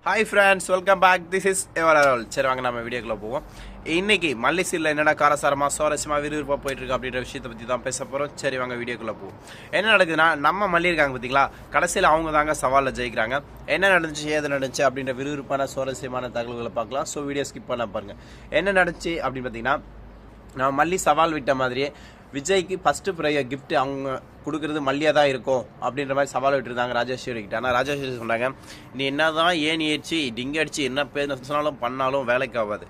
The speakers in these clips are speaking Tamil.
Hi friends, welcome back. This is Everall. சரி வாங்க நம்ம வீடியோக்குள்ள போவோம். இன்னைக்கு மல்லிசீல்ல என்னடா காரசாரமா சுவாரஸ்யமா விறுவிறுப்பா போயிட்டு இருக்கு அப்படின்ற விஷயத்தை பத்தி தான் பேச போறோம். சரி வாங்க வீடியோக்குள்ள போவோம். என்ன நடக்குதுன்னா நம்ம மல்லி இருக்காங்க பாத்தீங்களா, கடைசியில் அவங்க தாங்க சவாலில் ஜெயிக்கிறாங்க. என்ன நடந்துச்சு ஏது நடந்துச்சு அப்படின்ற விறுவிறுப்பான சுவாரஸ்யமான தகவல்களை பார்க்கலாம். ஸோ வீடியோ ஸ்கிப் பண்ண பாருங்க. என்ன நடந்துச்சு அப்படின்னு பார்த்தீங்கன்னா, நான் மல்லி சவால் விட்ட மாதிரியே விஜய்க்கு ஃபஸ்ட்டு கிஃப்ட் அவங்க கொடுக்குறது மல்லியாக தான் இருக்கும் அப்படின்ற மாதிரி சவால் விட்டுருந்தாங்க ராஜேஸ்வரி கிட்ட. ஆனால் ராஜேஸ்வரி சொன்னாங்க, நீ என்ன தான் ஏன் ஏற்றி டிங்க அடிச்சு என்ன பேசினாலும் பண்ணாலும் வேலைக்கு ஆகாது.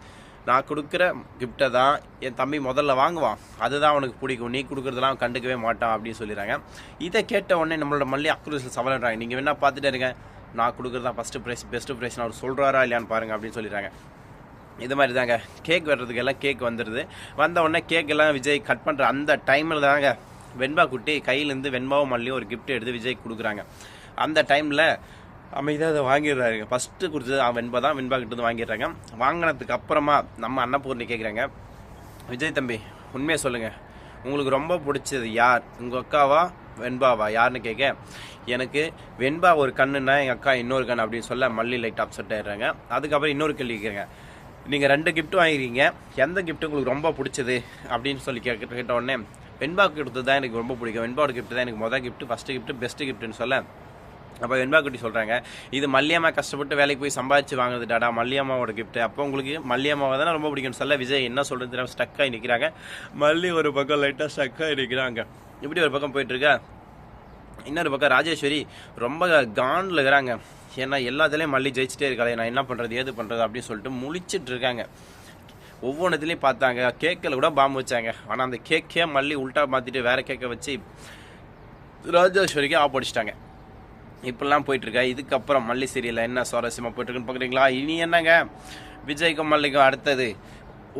நான் கொடுக்குற கிஃப்டை தான் என் தம்பி முதல்ல வாங்குவான், அதுதான் அவனுக்கு பிடிக்கும், நீ கொடுக்குறதெல்லாம் கண்டுக்கவே மாட்டான் அப்படின்னு சொல்லிடுறாங்க. இதை கேட்ட உடனே நம்மளோட மல்லி அக்ரூசில் சவால்ன்றாங்க, நீங்கள் வேணா பார்த்துட்டே இருங்க, நான் கொடுக்குறது தான் ஃபஸ்ட்டு ப்ரைஸ் பெஸ்ட்டு ப்ரைஸ் அவர் சொல்கிறாரா இல்லையான்னு பாருங்கள் அப்படின்னு சொல்லிடுறாங்க. இது மாதிரி தாங்க கேக் வெட்டுறதுக்கு எல்லாம் கேக் வந்துடுது. வந்த உடனே கேக் எல்லாம் விஜய் கட் பண்ணுற அந்த டைமில் தாங்க வெண்பா குட்டி கையிலேருந்து வெண்பாவும் மல்லியும் ஒரு கிஃப்ட் எடுத்து விஜய்க்கு கொடுக்குறாங்க. அந்த டைமில் அமைதியாக அதை வாங்கிடுறாருங்க. ஃபஸ்ட்டு கொடுத்தது வெண்பா தான், வெண்பா கிட்ட வாங்கிடுறாங்க. வாங்கினதுக்கு அப்புறமா நம்ம அன்னபூர்ணி கேட்குறாங்க, விஜய் தம்பி உண்மையாக சொல்லுங்கள், உங்களுக்கு ரொம்ப பிடிச்சது யார், உங்கள் அக்காவா வெண்பாவா யாருன்னு கேட்க, எனக்கு வெண்பா ஒரு கண்ணுன்னா எங்கள் அக்கா இன்னொரு கண் அப்படின்னு சொல்ல மல்லி லைட் அப்செட் ஆகிடுறாங்க. அதுக்கப்புறம் இன்னொரு கேள்வி கேட்குறாங்க, நீங்கள் 2 கிஃப்ட் வாங்கிருக்கீங்க, எந்த கிஃப்ட் உங்களுக்கு ரொம்ப பிடிச்சது அப்படின்னு சொல்லி கேட்ட உடனே வெண்பாவுக்கு கொடுத்தது தான் எனக்கு ரொம்ப பிடிக்கும், வெண்பாவோட கிஃப்ட் தான் எனக்கு மொதல் கிஃப்ட், ஃபஸ்ட்டு கிஃப்ட், பெஸ்ட்டு கிஃப்ட்னு சொல்ல, அப்போ வெண்பா குட்டி சொல்கிறாங்க, இது மல்லியம்மா கஷ்டப்பட்டு வேலைக்கு போய் சம்பாதிச்சு வாங்குறது டாடா, மல்லியம்மாவோட கிஃப்ட், அப்போ உங்களுக்கு மல்லியம்மாவை தானே ரொம்ப பிடிக்கும்னு சொல்ல விஜய் என்ன சொல்கிறது தெரியாமல் ஸ்டக்காகி நிற்கிறாங்க. மல்லி ஒரு பக்கம் லைட்டாக ஸ்டக்காகி நிற்கிறாங்க. இப்படி ஒரு பக்கம் போயிட்டுருக்கா. இன்னொரு பக்கம் ராஜேஸ்வரி ரொம்ப காண்டில் இருக்கிறாங்க. ஏன்னா எல்லாத்துலேயும் மல்லி ஜெயிச்சிட்டே இருக்காளே, நான் என்ன பண்ணுறது ஏது பண்ணுறது அப்படின்னு சொல்லிட்டு முழிச்சிட்டு இருக்காங்க. ஒவ்வொன்றத்துலேயும் பார்த்தாங்க, கேக்கில் கூட பாம்பு வச்சாங்க. ஆனால் அந்த கேக்கே மல்லி உல்ட்டா மாற்றிட்டு வேறு கேக்கை வச்சு ராஜேஸ்வரிக்கு ஆப்படிச்சிட்டாங்க. இப்படிலாம் போயிட்டுருக்கா. இதுக்கப்புறம் மல்லி சீரியலில் என்ன சுவாரஸ்யமாக போயிட்டுருக்குன்னு பார்க்குறீங்களா? இனி என்னங்க, விஜய்க்கும் மல்லிக்கும் அடுத்தது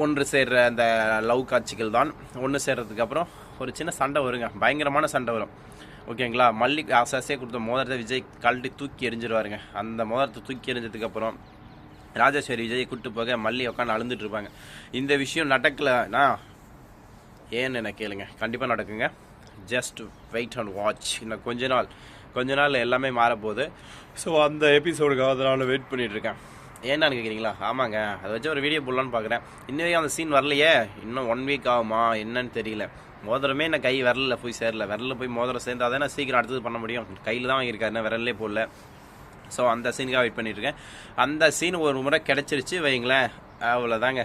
ஒன்று சேர்ற அந்த லவ் காட்சிகள் தான். ஒன்று சேர்றதுக்கு அப்புறம் ஒரு சின்ன சண்டை வருங்க, பயங்கரமான சண்டை வரும். ஓகேங்களா? மல்லிக்கு ஆசாசியாக கொடுத்த மோதிரத்தை விஜய் கழட்டி தூக்கி எரிஞ்சிருவாருங்க. அந்த மோதிரத்தை தூக்கி எரிஞ்சதுக்கப்புறம் ராஜேஸ்வரி விஜயை கூப்பிட்டு போக மல்லி உட்காந்து அழுந்துட்டு இருப்பாங்க. இந்த விஷயம் நடக்கலைன்னா ஏன்னு என்ன கேளுங்க, கண்டிப்பாக நடக்குங்க. Just wait and watch. இன்னும் கொஞ்ச நாள் எல்லாமே மாறப்போகுது. ஸோ அந்த எபிசோடுக்காக அதனால் வெயிட் பண்ணிகிட்ருக்கேன். ஏன்னான்னு கேட்குறீங்களா? ஆமாங்க, அதை வச்சு ஒரு வீடியோ போடலான்னு பார்க்குறேன். இன்னும் அந்த சீன் வரலையே, இன்னும் 1 வீக் ஆகுமா என்னன்னு தெரியல. மோதிரமே என்ன கை விரலில் போய் சேரல, விரலில் போய் மோதிரம் சேர்ந்தால் தானே சீக்கிரம் அடுத்தது பண்ண முடியும். கையில் தான் வாங்கியிருக்காருன்னா விரல்லே போடல. ஸோ அந்த சீனுக்காக வெயிட் பண்ணிட்டுருக்கேன். அந்த சீன் ஒரு முறை கிடச்சிருச்சு வைங்களேன், அவ்வளோதாங்க.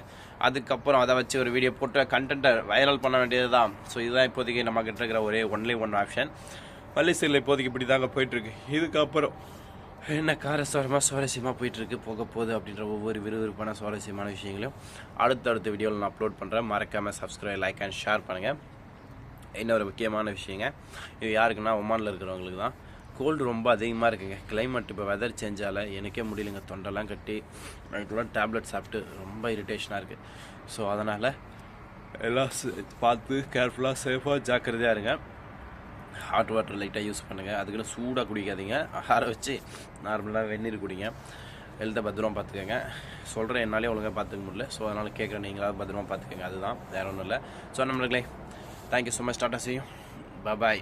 அதுக்கப்புறம் அதை வச்சு ஒரு வீடியோ போட்டு கண்டென்ட்டை வைரல் பண்ண வேண்டியது தான். ஸோ இதுதான் இப்போதைக்கு நம்ம கிட்ட இருக்கிற ஒன்லி ஒன் ஆப்ஷன். மல்லி சீரியல் இப்போதைக்கு இப்படி தாங்க போயிட்டுருக்கு. இதுக்கப்புறம் என்ன சுவாரஸ்யமாக போயிட்டுருக்கு போக போகுது அப்படின்ற ஒவ்வொரு விறுவிறுப்பான சுவாரஸ்யமான விஷயங்களையும் அடுத்த வீடியோவில் நான் அப்லோட் பண்ணுறேன். மறக்காமல் சப்ஸ்கிரைப், லைக் அண்ட் ஷேர் பண்ணுங்கள். இன்னொரு முக்கியமான விஷயங்க, இது யாருக்குன்னா ஒமானில் இருக்கிறவங்களுக்கு தான். கோல்டு ரொம்ப அதிகமாக இருக்குங்க. கிளைமேட் இப்போ வெதர் சேஞ்சால் எனக்கே முடியலைங்க, தொண்டெல்லாம் கட்டி நைட்டுலாம் டேப்லெட் சாப்பிட்டு ரொம்ப இரிட்டேஷனாக இருக்குது. ஸோ அதனால் எல்லாம் பார்த்து கேர்ஃபுல்லாக சேஃபாக ஜாக்கிரதையாக இருங்க. ஹாட் வாட்டர் லைட்டாக யூஸ் பண்ணுங்கள், அதுக்குன்னு சூடாக குடிக்காதீங்க, ஆற வச்சு நார்மலாக வெந்நீர் குடிங்க. ஹெல்த்தை பத்திரமா பார்த்துக்கோங்க. சொல்கிறேன், என்னாலே ஒழுங்காக பார்த்துக்க முடியல. ஸோ அதனால் கேட்குறேன், நீங்களாவது பத்திரமா பார்த்துக்கோங்க. அதுதான், வேறு ஒன்றும் இல்லை. ஸோ நம்மளுங்களே, thank you so much. Tata, see you. Bye bye.